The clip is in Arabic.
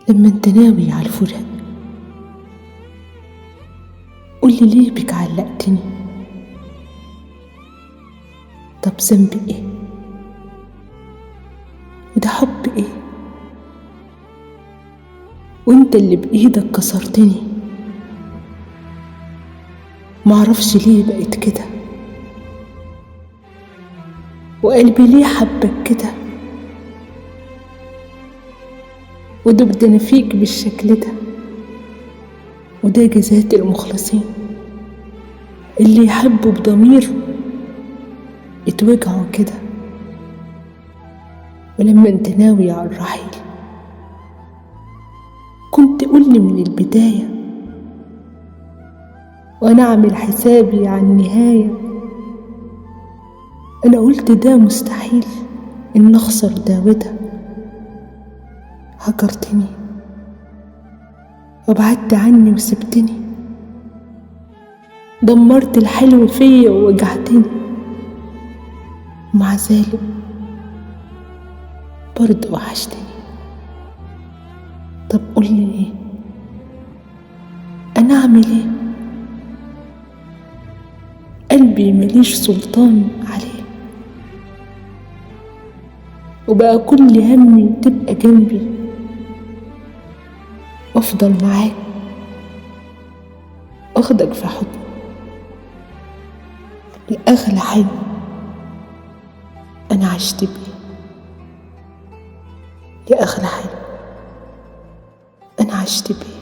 لما انت ناوي على الفراق قولي ليه بك علقتني؟ طب ذنبي ايه؟ وده حب ايه؟ وانت اللي بايدك كسرتني، معرفش ليه بقيت كده، وقلبي ليه حبك كده، ودبت انا فيك بالشكل ده. وده جزات المخلصين اللي يحبوا بضمير يتوجعوا كده. ولما انت ناوي على الرحيل كنت قولي من البداية، وانا اعمل حسابي على النهاية. انا قلت ده مستحيل ان اخسر ده وده. هجرتني وبعدت عني وسبتني، دمرت الحلو فيا ووجعتني، ومع ذلك برضه وحشتني. طب قولي ايه؟ انا اعمل ايه؟ قلبي مليش سلطان عليه، وبقى كل همي تبقى جنبي وافضل معاك واخدك في حضني. لأغلى حلم انا عشت بيه، لأغلى حلم انا عشت بيه.